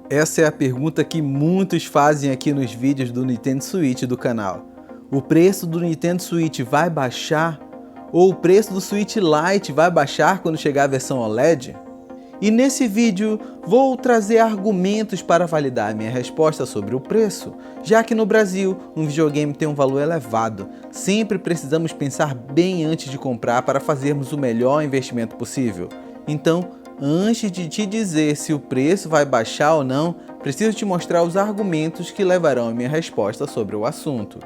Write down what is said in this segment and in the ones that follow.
Essa é a pergunta que muitos fazem aqui nos vídeos do Nintendo Switch do canal. O preço do Nintendo Switch vai baixar? Ou o preço do Switch Lite vai baixar quando chegar a versão OLED? E nesse vídeo vou trazer argumentos para validar minha resposta sobre o preço, já que no Brasil um videogame tem um valor elevado. Sempre precisamos pensar bem antes de comprar para fazermos o melhor investimento possível. Então, antes de te dizer se o preço vai baixar ou não, preciso te mostrar os argumentos que levarão a minha resposta sobre o assunto.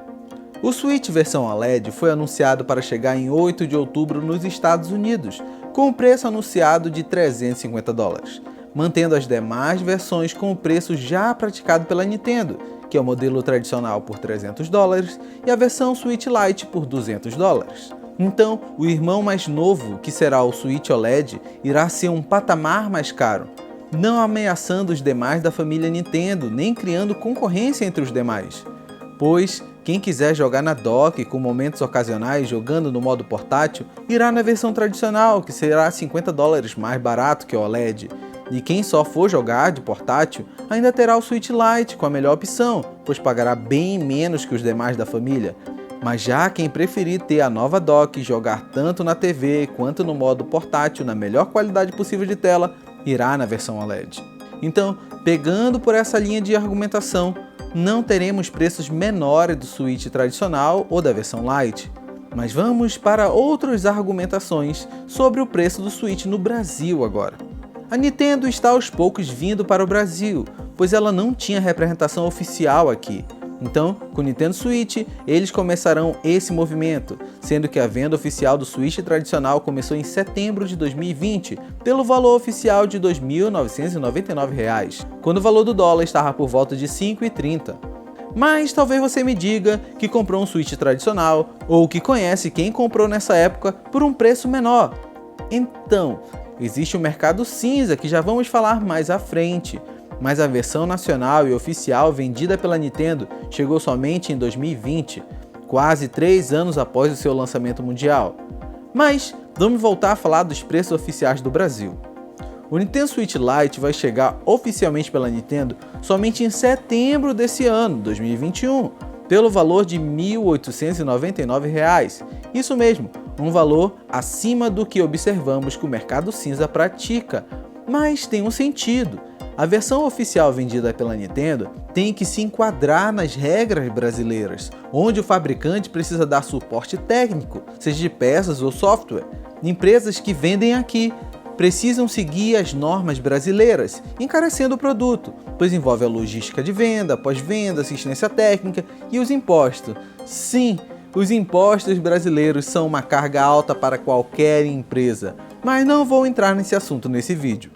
O Switch versão OLED foi anunciado para chegar em 8 de outubro nos Estados Unidos, com o preço anunciado de $350, mantendo as demais versões com o preço já praticado pela Nintendo, que é o modelo tradicional por $300 e a versão Switch Lite por $200. Então, o irmão mais novo, que será o Switch OLED, irá ser um patamar mais caro, não ameaçando os demais da família Nintendo, nem criando concorrência entre os demais. Pois, quem quiser jogar na dock com momentos ocasionais jogando no modo portátil, irá na versão tradicional, que será $50 mais barato que o OLED. E quem só for jogar de portátil, ainda terá o Switch Lite com a melhor opção, pois pagará bem menos que os demais da família. Mas já quem preferir ter a nova dock e jogar tanto na TV quanto no modo portátil na melhor qualidade possível de tela, irá na versão OLED. Então, pegando por essa linha de argumentação, não teremos preços menores do Switch tradicional ou da versão Lite. Mas vamos para outras argumentações sobre o preço do Switch no Brasil agora. A Nintendo está aos poucos vindo para o Brasil, pois ela não tinha representação oficial aqui. Então, com o Nintendo Switch, eles começarão esse movimento, sendo que a venda oficial do Switch tradicional começou em setembro de 2020, pelo valor oficial de R$ 2.999, quando o valor do dólar estava por volta de R$ 5,30. Mas talvez você me diga que comprou um Switch tradicional, ou que conhece quem comprou nessa época por um preço menor. Então, existe o mercado cinza, que já vamos falar mais à frente. Mas a versão nacional e oficial vendida pela Nintendo chegou somente em 2020, quase 3 anos após o seu lançamento mundial. Mas vamos voltar a falar dos preços oficiais do Brasil. O Nintendo Switch Lite vai chegar oficialmente pela Nintendo somente em setembro desse ano, 2021, pelo valor de R$ 1.899. Isso mesmo, um valor acima do que observamos que o mercado cinza pratica, mas tem um sentido. A versão oficial vendida pela Nintendo tem que se enquadrar nas regras brasileiras, onde o fabricante precisa dar suporte técnico, seja de peças ou software. Empresas que vendem aqui precisam seguir as normas brasileiras, encarecendo o produto, pois envolve a logística de venda, pós-venda, assistência técnica e os impostos. Sim, os impostos brasileiros são uma carga alta para qualquer empresa, mas não vou entrar nesse assunto nesse vídeo.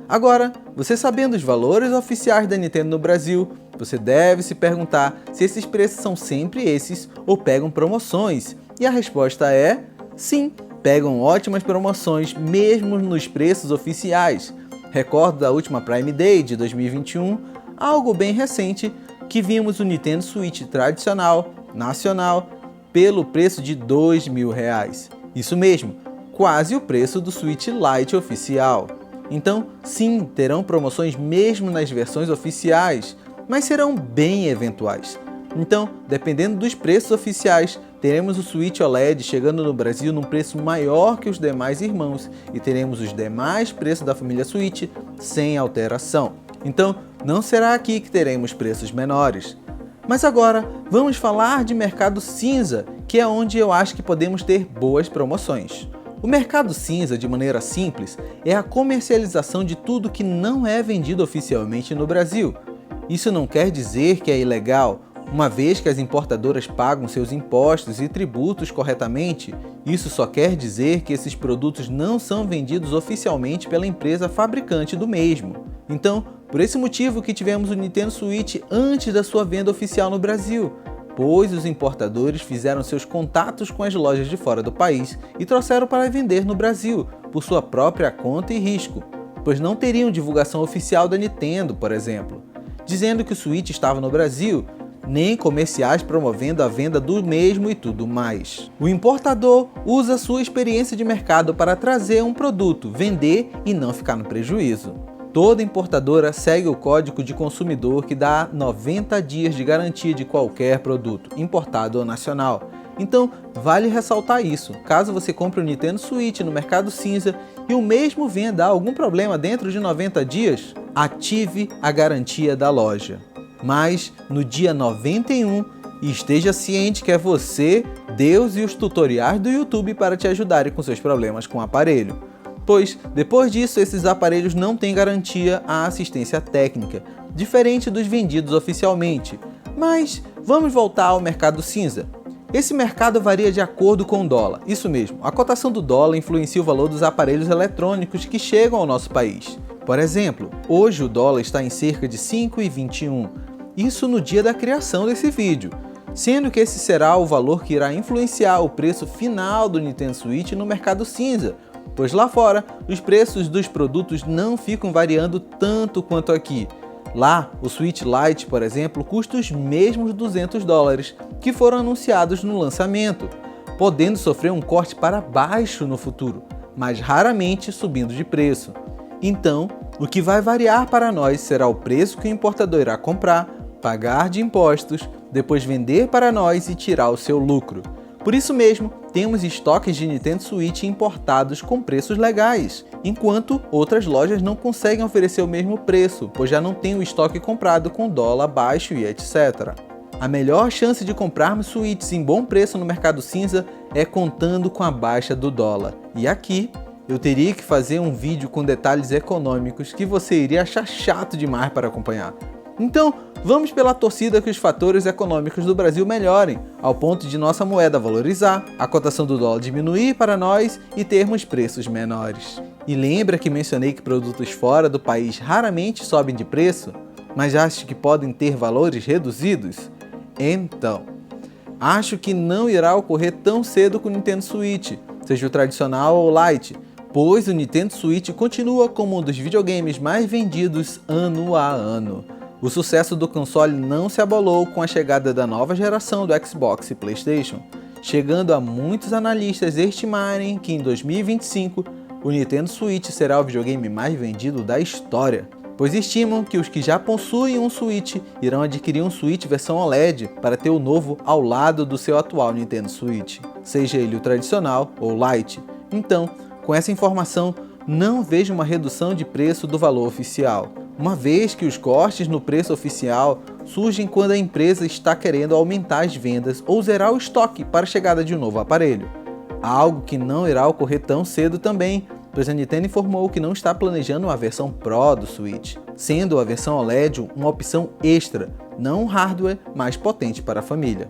Agora, você sabendo os valores oficiais da Nintendo no Brasil, você deve se perguntar se esses preços são sempre esses ou pegam promoções. E a resposta é sim, pegam ótimas promoções mesmo nos preços oficiais. Recordo da última Prime Day de 2021, algo bem recente, que vimos o Nintendo Switch tradicional, nacional, pelo preço de R$ 2.000. Isso mesmo, quase o preço do Switch Lite oficial. Então, sim, terão promoções mesmo nas versões oficiais, mas serão bem eventuais. Então, dependendo dos preços oficiais, teremos o Switch OLED chegando no Brasil num preço maior que os demais irmãos e teremos os demais preços da família Switch sem alteração. Então, não será aqui que teremos preços menores. Mas agora, vamos falar de mercado cinza, que é onde eu acho que podemos ter boas promoções. O mercado cinza, de maneira simples, é a comercialização de tudo que não é vendido oficialmente no Brasil. Isso não quer dizer que é ilegal, uma vez que as importadoras pagam seus impostos e tributos corretamente. Isso só quer dizer que esses produtos não são vendidos oficialmente pela empresa fabricante do mesmo. Então, por esse motivo que tivemos o Nintendo Switch antes da sua venda oficial no Brasil, pois os importadores fizeram seus contatos com as lojas de fora do país e trouxeram para vender no Brasil, por sua própria conta e risco, pois não teriam divulgação oficial da Nintendo, por exemplo, dizendo que o Switch estava no Brasil, nem comerciais promovendo a venda do mesmo e tudo mais. O importador usa sua experiência de mercado para trazer um produto, vender e não ficar no prejuízo. Toda importadora segue o código de consumidor que dá 90 dias de garantia de qualquer produto, importado ou nacional. Então, vale ressaltar isso. Caso você compre o Nintendo Switch no mercado cinza e o mesmo venha dar algum problema dentro de 90 dias, ative a garantia da loja. Mas, no dia 91, esteja ciente que é você, Deus e os tutoriais do YouTube para te ajudarem com seus problemas com o aparelho. Pois, depois disso, esses aparelhos não têm garantia à assistência técnica, diferente dos vendidos oficialmente. Mas, vamos voltar ao mercado cinza. Esse mercado varia de acordo com o dólar. Isso mesmo, a cotação do dólar influencia o valor dos aparelhos eletrônicos que chegam ao nosso país. Por exemplo, hoje o dólar está em cerca de 5,21. Isso no dia da criação desse vídeo. Sendo que esse será o valor que irá influenciar o preço final do Nintendo Switch no mercado cinza, pois lá fora os preços dos produtos não ficam variando tanto quanto aqui. Lá, o Switch Lite, por exemplo, custa os mesmos $200 que foram anunciados no lançamento, podendo sofrer um corte para baixo no futuro, mas raramente subindo de preço. Então, o que vai variar para nós será o preço que o importador irá comprar, pagar de impostos, depois vender para nós e tirar o seu lucro. Por isso mesmo, temos estoques de Nintendo Switch importados com preços legais, enquanto outras lojas não conseguem oferecer o mesmo preço, pois já não tem o estoque comprado com dólar baixo e etc. A melhor chance de comprarmos Switches em bom preço no mercado cinza é contando com a baixa do dólar. E aqui, eu teria que fazer um vídeo com detalhes econômicos que você iria achar chato demais para acompanhar. Então, vamos pela torcida que os fatores econômicos do Brasil melhorem, ao ponto de nossa moeda valorizar, a cotação do dólar diminuir para nós e termos preços menores. E lembra que mencionei que produtos fora do país raramente sobem de preço, mas acho que podem ter valores reduzidos? Então, acho que não irá ocorrer tão cedo com o Nintendo Switch, seja o tradicional ou o Lite, pois o Nintendo Switch continua como um dos videogames mais vendidos ano a ano. O sucesso do console não se abalou com a chegada da nova geração do Xbox e PlayStation, chegando a muitos analistas estimarem que em 2025 o Nintendo Switch será o videogame mais vendido da história, pois estimam que os que já possuem um Switch irão adquirir um Switch versão OLED para ter o novo ao lado do seu atual Nintendo Switch, seja ele o tradicional ou Lite. Então, com essa informação, não vejo uma redução de preço do valor oficial, uma vez que os cortes no preço oficial surgem quando a empresa está querendo aumentar as vendas ou zerar o estoque para a chegada de um novo aparelho. Algo que não irá ocorrer tão cedo também, pois a Nintendo informou que não está planejando uma versão Pro do Switch, sendo a versão OLED uma opção extra, não um hardware mais potente para a família.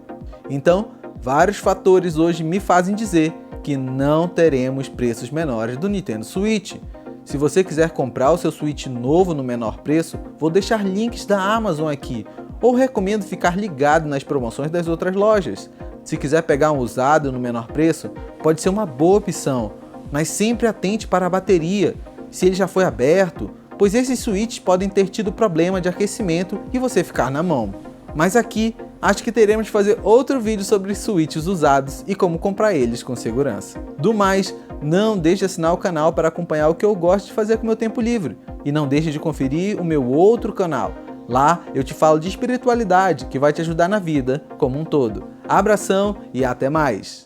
Então, vários fatores hoje me fazem dizer que não teremos preços menores do Nintendo Switch. Se você quiser comprar o seu Switch novo no menor preço, vou deixar links da Amazon aqui, ou recomendo ficar ligado nas promoções das outras lojas. Se quiser pegar um usado no menor preço, pode ser uma boa opção, mas sempre atente para a bateria, se ele já foi aberto, pois esses Switches podem ter tido problema de aquecimento e você ficar na mão. Mas aqui, acho que teremos de fazer outro vídeo sobre Switches usados e como comprar eles com segurança. Do mais, não deixe de assinar o canal para acompanhar o que eu gosto de fazer com meu tempo livre. E não deixe de conferir o meu outro canal. Lá eu te falo de espiritualidade que vai te ajudar na vida como um todo. Abração e até mais!